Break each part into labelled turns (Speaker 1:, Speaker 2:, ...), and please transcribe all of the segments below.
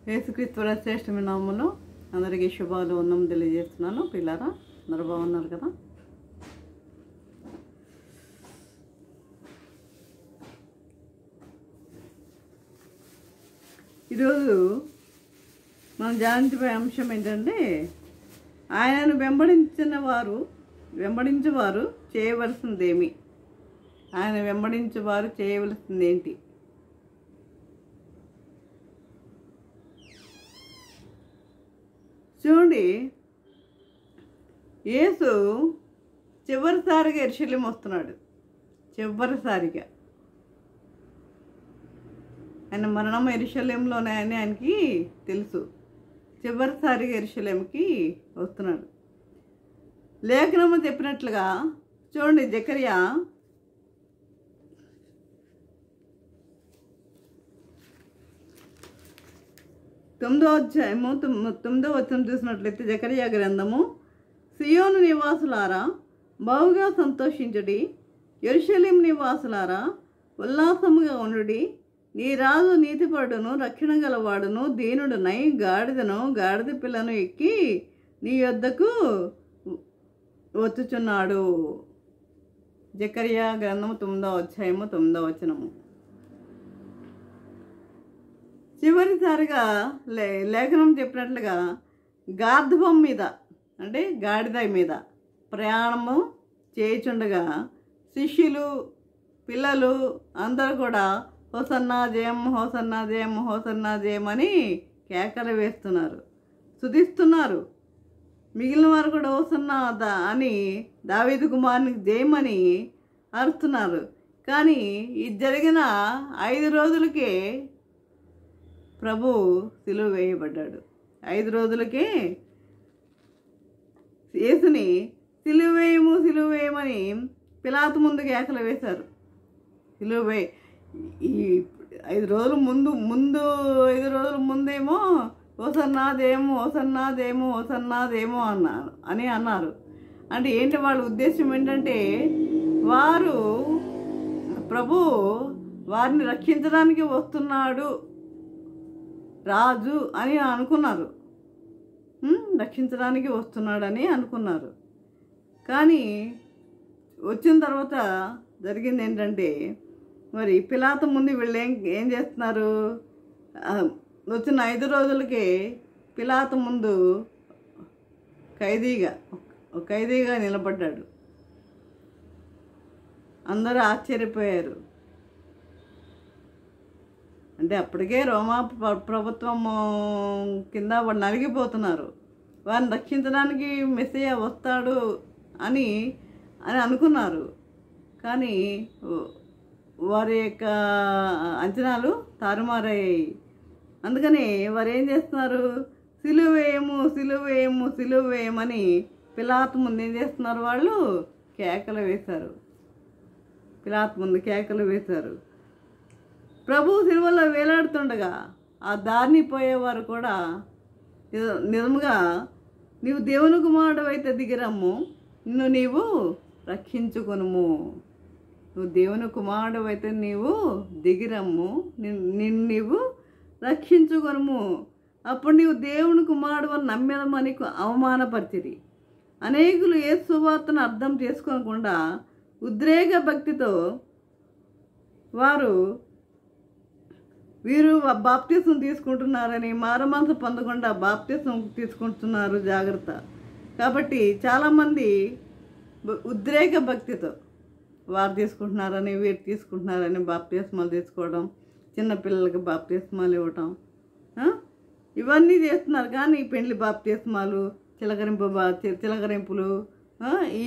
Speaker 1: యేసుక్రీస్తు శ్రేష్టమైన నామములో అందరికీ శుభాలు వందనం తెలియజేస్తున్నాను. పిల్లారా అందరూ బాగున్నారు కదా? ఈరోజు మనం ధ్యానించబోయే అంశం ఏంటంటే, ఆయనను వెంబడించేవారు చేయవలసిందేమి? ఆయన వెంబడించేవారు చేయవలసింది ఏంటి? చూడండి, యేసు చివరిసారిగా యెరూషలేము వస్తున్నాడు. చివరిసారిగా ఆయన మరణం యెరూషలేములోనే అని ఆయనకి తెలుసు. చివరిసారిగా యెరూషలేముకి వస్తున్నాడు. లేఖనము చెప్పినట్లుగా చూడండి, జకర్యా 9వ అధ్యాయము 9వ వచనం చూసినట్లయితే, జకర్యా గ్రంథము, సియోను నివాసులారా బహుగా సంతోషించుడి, యెరూషలేము నివాసులారా ఉల్లాసముగా ఉండుడి. నీ రాజు నీతిపరుడును రక్షణ గలవాడును దీనుడునై గాడిద పిల్లను ఎక్కి నీ యొద్దకు వచ్చుచున్నాడు. జకర్యా గ్రంథము 9వ అధ్యాయము 9వ వచనము. చివరిసారిగా లేఖనం చెప్పినట్లుగా గార్ధబం మీద అంటే గాడిద మీద ప్రయాణము చేయుచుండగా శిష్యులు, పిల్లలు అందరూ కూడా హోసన్నా జయం, హోసన్నా జయం, హోసన్నా జయం అని కేకలు వేస్తున్నారు, స్తుతిస్తున్నారు. మిగిలిన వారు కూడా హోసన్నా అని దావీదు కుమారునికి జయమని అరుస్తున్నారు. కానీ ఇది జరిగిన 5 రోజులకే ప్రభు సిలువ వేయబడ్డాడు. 5 రోజులకే యేసుని సిలువ వేయమని పిలాతు ముందు కేకలు వేశారు. సిలువ వేయి, ఈ 5 రోజుల ముందు 5 రోజుల ముందేమో హోసన్నా జయము, హోసన్నా జయము, హోసన్నా జయము అన్నారు. అంటే ఏంటి వాళ్ళ ఉద్దేశం ఏంటంటే, ప్రభు వారిని రక్షించడానికి వస్తున్నాడు రాజు అని అనుకున్నారు, రక్షించడానికి వస్తున్నాడని అనుకున్నారు. కానీ వచ్చిన తర్వాత జరిగింది ఏంటంటే, మరి పిలాతు ముందు వీళ్ళు ఏం చేస్తున్నారు? వచ్చిన 5 రోజులకే పిలాతు ముందు ఖైదీగా నిలబడ్డాడు. అందరూ ఆశ్చర్యపోయారు. అంటే అప్పటికే రోమా ప్రభుత్వం కింద వాడు నలిగిపోతున్నారు. వారిని రక్షించడానికి మెస్సియా వస్తాడు అని అనుకున్నారు. కానీ వారి యొక్క అంచనాలు తారుమారయ్యాయి. అందుకని వారు ఏం చేస్తున్నారు? సిలువ వేయమని పిలాతు ముందు ఏం చేస్తున్నారు? వాళ్ళు కేకలు వేశారు. పిలాతు ముందు కేకలు వేశారు. ప్రభు సిలువలో వేలాడుతుండగా ఆ దారిని పోయేవారు కూడా నిజంగా నీవు దేవుని కుమారుడు అయితే దిగిరమ్ము, నిన్ను నీవు రక్షించుకొనుము. నువ్వు దేవుని కుమారుడు అయితే నీవు దిగిరమ్ము, నిన్ను నీవు రక్షించుకొనుము. అప్పుడు నీవు దేవుని కుమారుడు అని నమ్మేదమని అవమానపరిచిరి. అనేకులు యేసు సువార్తను అర్థం చేసుకోకుండా ఉద్రేక భక్తితో వీరు బాప్తిసం తీసుకుంటున్నారని మారుమనసు పొందకుండా బాప్తిసం తీసుకుంటున్నారు, జాగ్రత్త. కాబట్టి చాలామంది ఉద్రేక భక్తితో వారు తీసుకుంటున్నారని వీరు తీసుకుంటున్నారని బాప్తిస్మాలు తీసుకోవడం, చిన్నపిల్లలకి బాప్తిస్మాలు ఇవ్వటం, ఇవన్నీ చేస్తున్నారు. కానీ పెండ్లి బాప్తిస్మాలు, చిలకరింపులు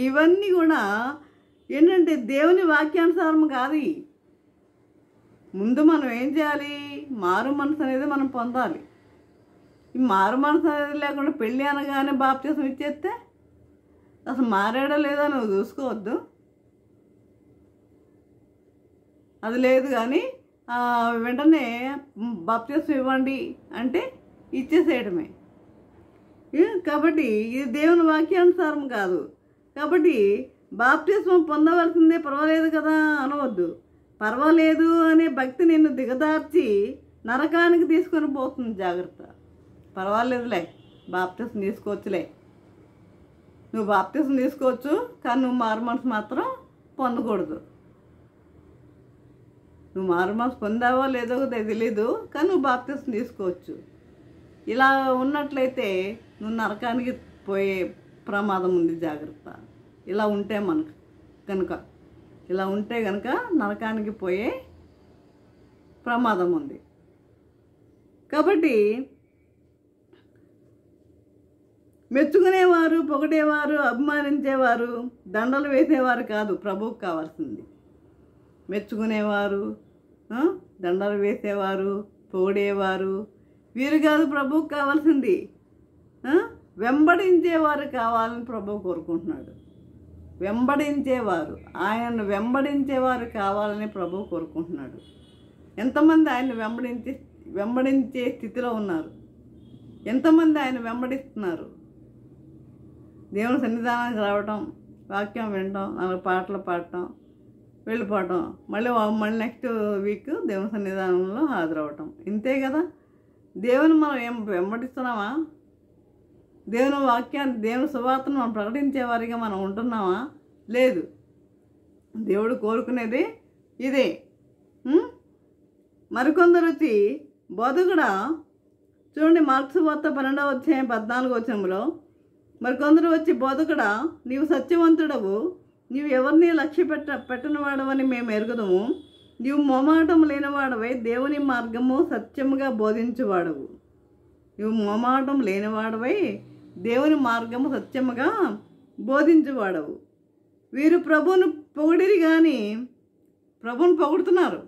Speaker 1: ఇవన్నీ కూడా ఏంటంటే దేవుని వాక్యానుసారం కాదు. ముందు మనం ఏం చేయాలి? మారు మనసు అనేది మనం పొందాలి. ఈ మారు మనసు అనేది లేకుండా పెళ్ళి అనగానే బాప్తిసం ఇచ్చేస్తే అసలు మారాడో లేదో నువ్వు చూసుకోవద్దు. అది లేదు. కానీ వెంటనే బాప్తిసం ఇవ్వండి అంటే ఇచ్చేసేయడమే. కాబట్టి ఇది దేవుని వాక్యానుసారం కాదు. కాబట్టి బాప్తిసం పొందవలసిందే, పర్వాలేదు కదా అనవద్దు. పర్వాలేదు అనే భక్తి నిన్ను దిగదార్చి నరకానికి తీసుకొని పోతుంది. జాగ్రత్త. పర్వాలేదులే, బాప్తిసం తీసుకోవచ్చులే. నువ్వు బాప్తిసం తీసుకోవచ్చు, కానీ నువ్వు మారుమనసు మాత్రం పొందకూడదు. నువ్వు మారుమనసు పొందావో లేదో తెలీదు, కానీ నువ్వు బాప్తిసం తీసుకోవచ్చు. ఇలా ఉన్నట్లయితే నువ్వు నరకానికి పోయే ప్రమాదం ఉంది. జాగ్రత్త. ఇలా ఉంటే కనుక నరకానికి పోయే ప్రమాదం ఉంది. కాబట్టి మెచ్చుకునేవారు, పొగిడేవారు, అభిమానించేవారు, దండలు వేసేవారు కాదు ప్రభువుకు కావాల్సింది. మెచ్చుకునేవారు, దండలు వేసేవారు, పొగిడేవారు వీరు కాదు ప్రభువుకు కావాల్సింది. వెంబడించేవారు కావాలని ప్రభువు కోరుకుంటున్నాడు. వెంబడించేవారు, ఆయనను వెంబడించేవారు కావాలని ప్రభువు కోరుకుంటున్నాడు. ఎంతమంది ఆయన వెంబడించే స్థితిలో ఉన్నారు? ఎంతమంది ఆయన వెంబడిస్తున్నారు? దేవుని సన్నిధానానికి రావటం, వాక్యం వినటం, 4 పాటలు పాడటం, వెళ్ళిపోవటం, మళ్ళీ నెక్స్ట్ వీక్ దేవుని సన్నిధానంలో హాజరవటం. ఇంతే కదా. దేవుని మనం వెంబడిస్తున్నామా? దేవుని వాక్యాన్ని, దేవుని సువార్తను మనం ప్రకటించేవారిగా మనం ఉంటున్నామా? లేదు. దేవుడు కోరుకునేది ఇదే. మరికొందరు వచ్చి బోధకుడా, చూడండి మార్క్స్ వార్త 12వ అధ్యాయం 14వ వచనంలో, మరికొందరు వచ్చి బోధకుడా, నీవు సత్యవంతుడవు, నీవు ఎవరిని లక్ష్య పెట్టని వాడవని మేము ఎరుగుదము, నీవు మొమాటం లేనివాడవై దేవుని మార్గము సత్యముగా బోధించువాడవు. నీవు మొమాటం లేనివాడవై దేవుని మార్గము సత్యముగా బోధించువాడవు. వీరు ప్రభువును పొగిడిరి కానీ ప్రభువును పొగుడుతున్నారు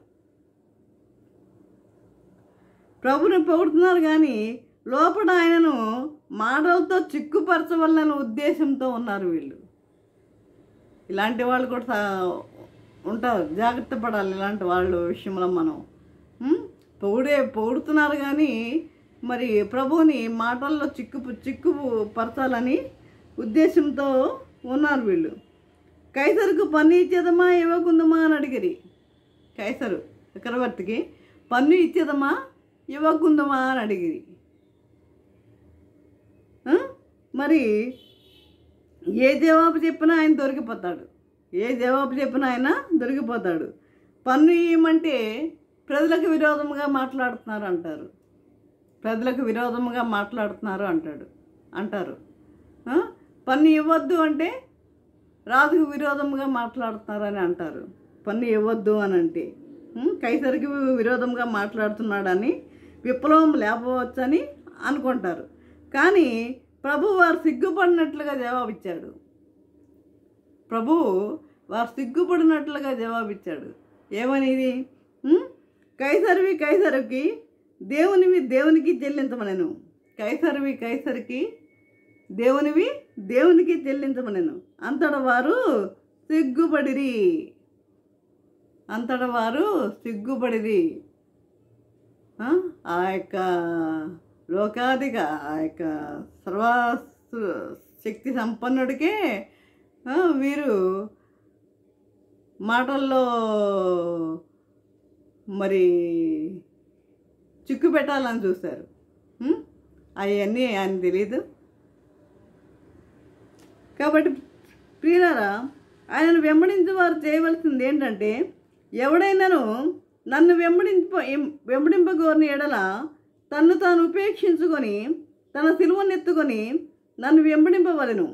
Speaker 1: కానీ లోపల ఆయనను మాటలతో చిక్కుపరచవలన ఉద్దేశంతో ఉన్నారు వీళ్ళు. ఇలాంటి వాళ్ళు కూడా ఉంటారు. జాగ్రత్త పడాలి ఇలాంటి వాళ్ళ విషయంలో. మనం పొగుడుతున్నారు కానీ మరి ప్రభువుని మాటల్లో చిక్కుపరచాలని ఉద్దేశంతో ఉన్నారు వీళ్ళు. కైసరుకు పన్ను ఇచ్చేదమా ఇవ్వకుందమా అని అడిగిరి. కైసరు చక్రవర్తికి పన్ను ఇచ్చేదమా ఇవ్వకుందమా అని అడిగిరి. మరి ఏ జవాబు చెప్పినా ఆయన దొరికిపోతాడు. పన్ను ఇవ్వమంటే ప్రజలకు విరోధముగా మాట్లాడుతున్నారు అంటారు. అంటారు. పన్ను ఇవ్వద్దు అంటే రాజుకు విరోధంగా మాట్లాడుతున్నారని అంటారు. పన్ను ఇవ్వద్దు అని అంటే కైసరికి విరోధంగా మాట్లాడుతున్నాడని, విప్లవం లేపవచ్చని అనుకుంటారు. కానీ ప్రభు వారు సిగ్గుపడినట్లుగా జవాబిచ్చాడు. ఏమనిది? కైసరికి దేవునివి దేవునికి చెల్లించమనెను. కైసరికి దేవునివి దేవునికి చెల్లించమనెను. అంతట వారు సిగ్గుపడిరి. ఆ యొక్క లోకాధిక, ఆ యొక్క సర్వశక్తి సంపన్నుడికే వీరు మాటల్లో మరి చిక్కు పెట్టాలని చూశారు. అవన్నీ ఆయన తెలీదు. కాబట్టి ప్రియులారా, ఆయనను వెంబడించే వారు చేయవలసింది ఏంటంటే, ఎవడైనాను నన్ను వెంబడింపగోరిన ఎడల తన్ను తాను ఉపేక్షించుకొని తన సిలువనెత్తుకొని నన్ను వెంబడింపవలెను.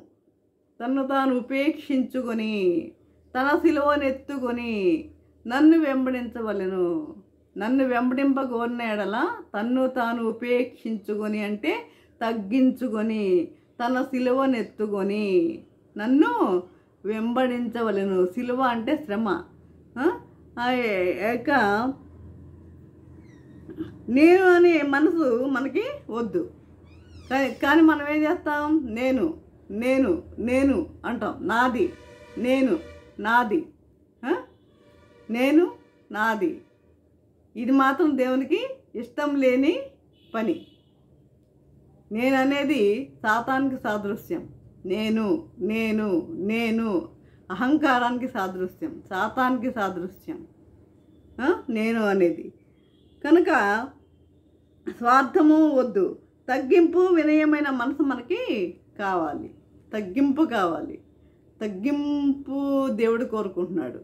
Speaker 1: తన్ను తాను ఉపేక్షించుకొని తన సిలువనెత్తుకొని నన్ను వెంబడించవలెను. నన్ను వెంబడింపగోరిన ఎడల తన్ను తాను ఉపేక్షించుకొని అంటే తగ్గించుకొని తన సిలువనెత్తుకొని నన్ను వెంబడించవలెను. సిలువ అంటే శ్రమ. ఆ యొక్క నేను అనే మనసు మనకి వద్దు. కానీ మనం ఏం చేస్తాం? నేను నేను నేను అంటాం. నాది, నేను, నాది, నేను, నాది. ఇది మాత్రం దేవునికి ఇష్టం లేని పని. నేను అనేది సాతానికి సాదృశ్యం. నేను నేను నేను అహంకారానికి సాదృశ్యం, సాతానికి సాదృశ్యం నేను అనేది. కనుక స్వార్థము వద్దు, తగ్గింపు వినయమైన మనసు మనకి కావాలి. తగ్గింపు కావాలి. తగ్గింపు దేవుడు కోరుకుంటున్నాడు.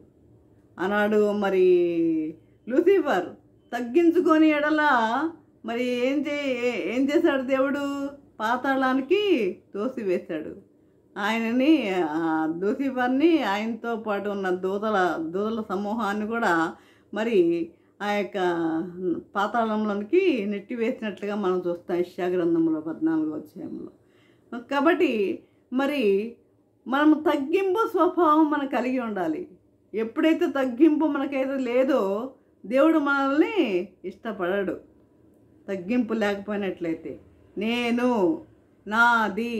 Speaker 1: అన్నాడు మరి లూసిఫర్ తగ్గించుకొని ఎడల మరి ఏం చేశాడు దేవుడు? పాతాళానికి తోసివేశాడు. ఆయనని లూసిఫర్ని ఆయనతో పాటు ఉన్న దూతల సమూహాన్ని కూడా మరి ఆ యొక్క పాతాళంలోనికి నెట్టివేసినట్లుగా మనం చూస్తాం యెషయా గ్రంథంలో 14వ అధ్యాయంలో. కాబట్టి మరి మనం తగ్గింపు స్వభావం మనం కలిగి ఉండాలి. ఎప్పుడైతే తగ్గింపు మనకైతే లేదో దేవుడు మనల్ని ఇష్టపడడు. తగ్గింపు లేకపోయినట్లయితే నేను, నాది,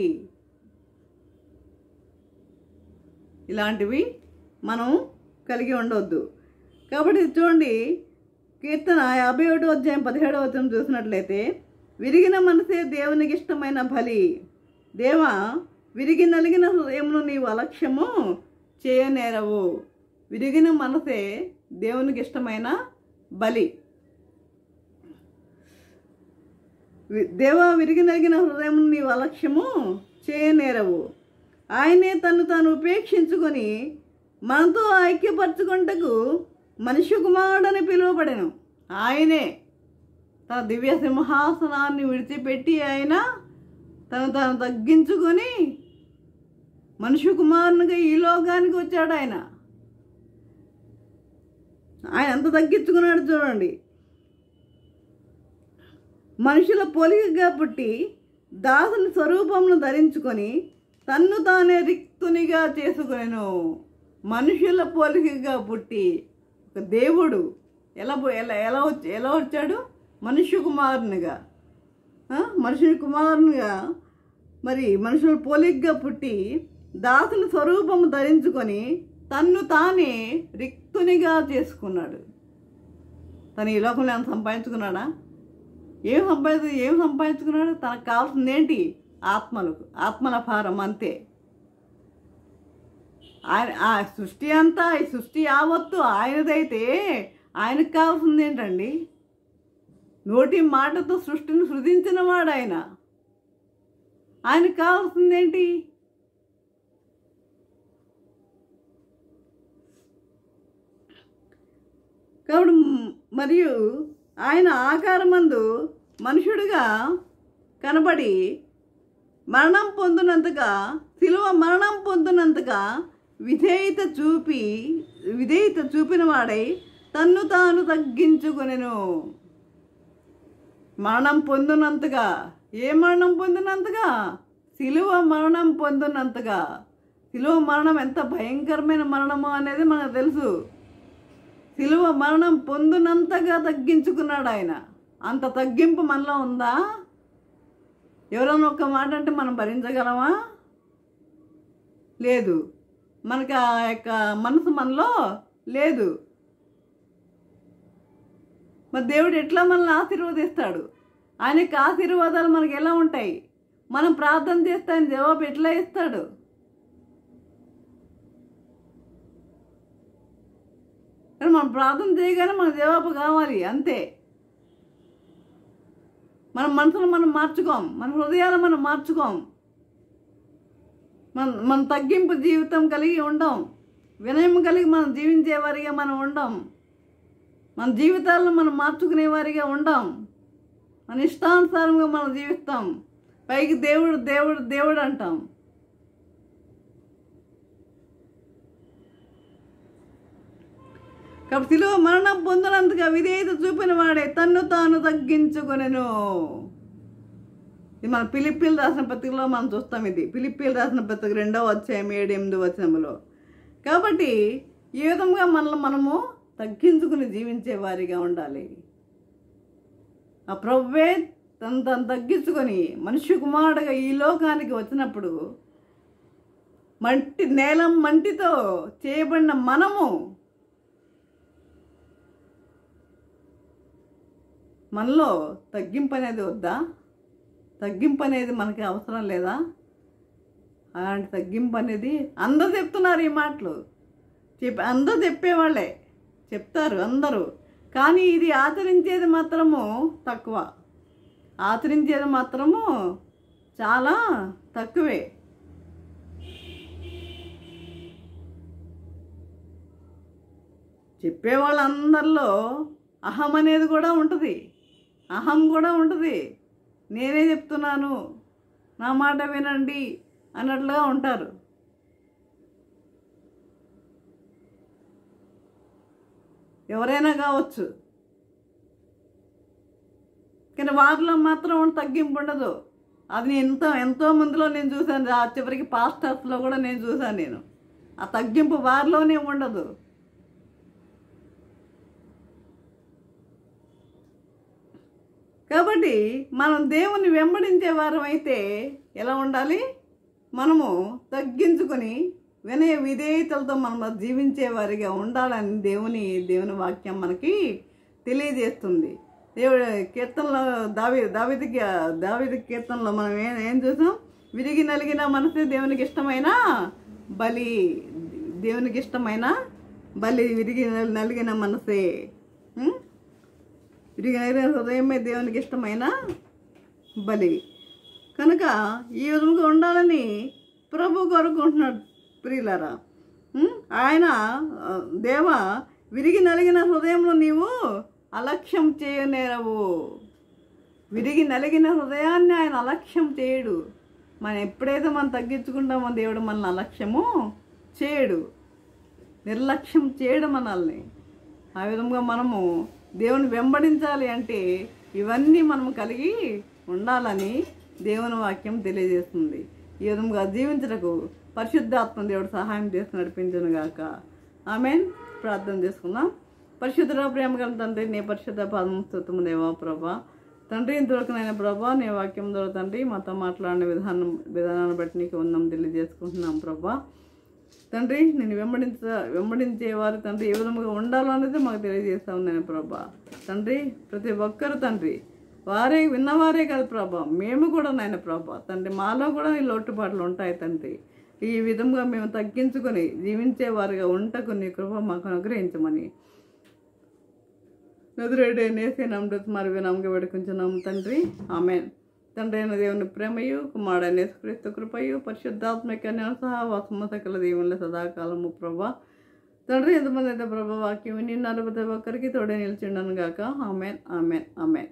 Speaker 1: ఇలాంటివి మనం కలిగి ఉండవద్దు. కాబట్టి చూడండి, కీర్తన 51వ అధ్యాయం 17వ వచనం చూసినట్లయితే, విరిగిన మనసే దేవునికి ఇష్టమైన బలి. దేవా, విరిగి నలిగిన హృదయమును నీవు అలక్ష్యము చేయనేరవు. విరిగిన మనసే దేవునికి ఇష్టమైన బలి. దేవా, విరిగి నలిగిన హృదయమును నీవు అలక్ష్యము చేయనేరవు. ఆయనే తను తాను ఉపేక్షించుకొని మనతో ఐక్యపరచుకుంటకు మనుష్య కుమారుడని పిలువబడెను. ఆయనే తన దివ్య సింహాసనాన్ని విడిచిపెట్టి ఆయన తను తాను తగ్గించుకొని మనుష్య కుమారునిగా ఈ లోకానికి వచ్చాడు. ఆయన ఎంత తగ్గించుకున్నాడు చూడండి. మనుషుల పోలికగా పుట్టి దాసుని స్వరూపమును ధరించుకొని తన్ను తానే రిక్తునిగా చేసుకొనెను. మనుషుల పోలికగా పుట్టి ఒక దేవుడు ఎలా వచ్చాడు? మనుష్య కుమారునిగా, మనుషుని కుమారునిగా మరి మనుషుల పోలికగా పుట్టి దాసుని స్వరూపము ధరించుకొని తన్ను తానే రిక్తునిగా చేసుకున్నాడు. తను ఈ లోకంలో ఏమైనా సంపాదించుకున్నాడా? ఏం సంపాదించుకున్నాడు? తనకు కావాల్సింది ఏంటి? ఆత్మల భారం అంతే. ఆ సృష్టి అంతా, ఈ సృష్టి యావత్తు ఆయనదైతే ఆయనకు కావాల్సింది ఏంటండి? నోటి మాటతో సృష్టిని సృజించిన వాడు ఆయన. ఆయనకు కావాల్సింది ఏంటి? కాబట్టి మరియు ఆయన ఆకారమందు మనుషుడిగా కనబడి శిలువ మరణం పొందినంతగా విధేయత చూపిన వాడై తన్ను తాను తగ్గించుకొనెను. మరణం పొందినంతగా. ఏ మరణం పొందినంతగా? శిలువ మరణం పొందినంతగా. శిలువ మరణం ఎంత భయంకరమైన మరణమో అనేది మనకు తెలుసు. శిలువ మరణం పొందినంతగా తగ్గించుకున్నాడు ఆయన. అంత తగ్గింపు మనలో ఉందా? ఎవరైనా ఒక్క మాట అంటే మనం భరించగలమా? లేదు. మనకి ఆ యొక్క మనసు మనలో లేదు. మరి దేవుడు ఎట్లా మనల్ని ఆశీర్వదిస్తాడు? ఆయనకి ఆశీర్వాదాలు మనకి ఎలా ఉంటాయి? మనం ప్రార్థన చేస్తే ఆయన జవాబు ఎట్లా ఇస్తాడు? కానీ మనం ప్రార్థన చేయగానే మనకు జవాబు కావాలి అంతే. మన మనసును మనం మార్చుకోం, మన హృదయాలు మనం మార్చుకోం, మన తగ్గింపు జీవితం కలిగి ఉండం, వినయం కలిగి మనం జీవించేవారిగా మనం ఉండం, మన జీవితాలను మనం మార్చుకునేవారిగా ఉండం, మన ఇష్టానుసారంగా మనం జీవిస్తాం. పైకి దేవుడు దేవుడు దేవుడు అంటాం. కాబట్టి శిలువ మరణం పొందినంతగా విధేయత చూపిన వాడే తన్ను తాను తగ్గించుకొనెను. ఇది మన ఫిలిప్పీలు రాసిన పత్రికలో మనం చూస్తాం. ఇది ఫిలిప్పీలు రాసిన పత్రిక 2వ అధ్యాయం 7-8 వచనములో. కాబట్టి ఈ విధంగా మనము తగ్గించుకుని జీవించే వారిగా ఉండాలి. ఆ ప్రభువే తను తగ్గించుకొని మనుష్య కుమారుడుగా ఈ లోకానికి వచ్చినప్పుడు మంటితో చేయబడిన మనలో తగ్గింపు అనేది వద్దా? తగ్గింపు అనేది మనకి అవసరం లేదా? అలాంటి తగ్గింపు అనేది అందరూ చెప్తున్నారు. ఈ మాటలు అందరూ చెప్పేవాళ్ళే చెప్తారు అందరూ. కానీ ఇది ఆచరించేది మాత్రము తక్కువ. ఆచరించేది మాత్రము చాలా తక్కువే. చెప్పేవాళ్ళందరిలో అహం అనేది కూడా ఉంటుంది, అహం కూడా ఉంటుంది. నేనే చెప్తున్నాను, నా మాట వినండి అన్నట్లుగా ఉంటారు. ఎవరైనా కావచ్చు, కానీ వారిలో మాత్రం తగ్గింపు ఉండదు. అది నేను ఎంతో మందిలో నేను చూశాను. ఆ చివరికి పాస్టర్స్లో కూడా నేను చూశాను. నేను ఆ తగ్గింపు వారిలోనే ఉండదు. కాబట్టి మనం దేవుని వెంబడించే వారం అయితే ఎలా ఉండాలి? మనము తగ్గించుకొని వినయ విధేయతలతో మనం జీవించే వారిగా ఉండాలని దేవుని వాక్యం మనకి తెలియజేస్తుంది. దేవుడు కీర్తనలో దావీదు కీర్తనలో మనం ఏం చూసాం? విరిగి నలిగిన మనసే దేవునికి ఇష్టమైన బలి. దేవునికి ఇష్టమైన బలి విరిగి నలిగిన మనసే, విరిగి నలిగిన హృదయమే దేవునికి ఇష్టమైన బలి. కనుక ఈ విధంగా ఉండాలని ప్రభు కోరుకుంటున్నాడు. ప్రియులారా, ఆయన దేవా విరిగి నలిగిన హృదయంలో నీవు అలక్ష్యం చేయనేరవు. విరిగి నలిగిన హృదయాన్ని ఆయన అలక్ష్యం చేయడు. మనం ఎప్పుడైతే మనం తగ్గించుకుంటామో దేవుడు మనల్ని అలక్ష్యము చేయడు, నిర్లక్ష్యం చేయడు మనల్ని. ఆ విధంగా మనము దేవుని వెంబడించాలి అంటే ఇవన్నీ మనము కలిగి ఉండాలని దేవుని వాక్యం తెలియజేస్తుంది. ఈ విధంగా జీవించటకు పరిశుద్ధాత్మ దేవుడు సహాయం చేసి నడిపించును గాక. ఆమేన్. ప్రార్థన చేసుకుందాం. పరిశుద్ధ ప్రేమ గల తండ్రి, నీ పరిశుద్ధ పాదము స్తుతము దేవా ప్రభా. తండ్రి, ఇంతవరకు నైనా ప్రభా నీ వాక్యం ద్వారా తండ్రి మాతో మాట్లాడిన విధానాన్ని బట్టి నీకు వందనం తెలియజేసుకుంటున్నాం ప్రభా. తండ్రి, నేను వెంబడించేవారు తండ్రి ఏ విధముగా ఉండాలో అనేది మాకు తెలియజేస్తాం నేను ప్రభా. తండ్రి, ప్రతి ఒక్కరు తండ్రి వారే విన్నవారే కాదు ప్రభా, మేము కూడా నాయన ప్రభా తండ్రి మాలో కూడా ఈ లోటుపాట్లు ఉంటాయి తండ్రి. ఈ విధంగా మేము తగ్గించుకొని జీవించేవారుగా ఉంటకు నీ కృప మాకు అనుగ్రహించమని మరి వినామకి వేడుకుంటున్నాం తండ్రి. ఆమేన్. తండ్రి అయిన దేవుని ప్రేమయు, కుమారుడైన యేసుక్రీస్తు కృపయు, పరిశుద్ధాత్మక సహవాసము సకల దేవుని సదాకాలము ప్రభా. తండ్రి, ఎంతమంది అయితే ప్రభా వాక్యం నిన్ను ప్రతి ఒక్కరికి తోడే నిలిచిండను గాక. ఆమేన్, ఆమేన్, ఆమేన్.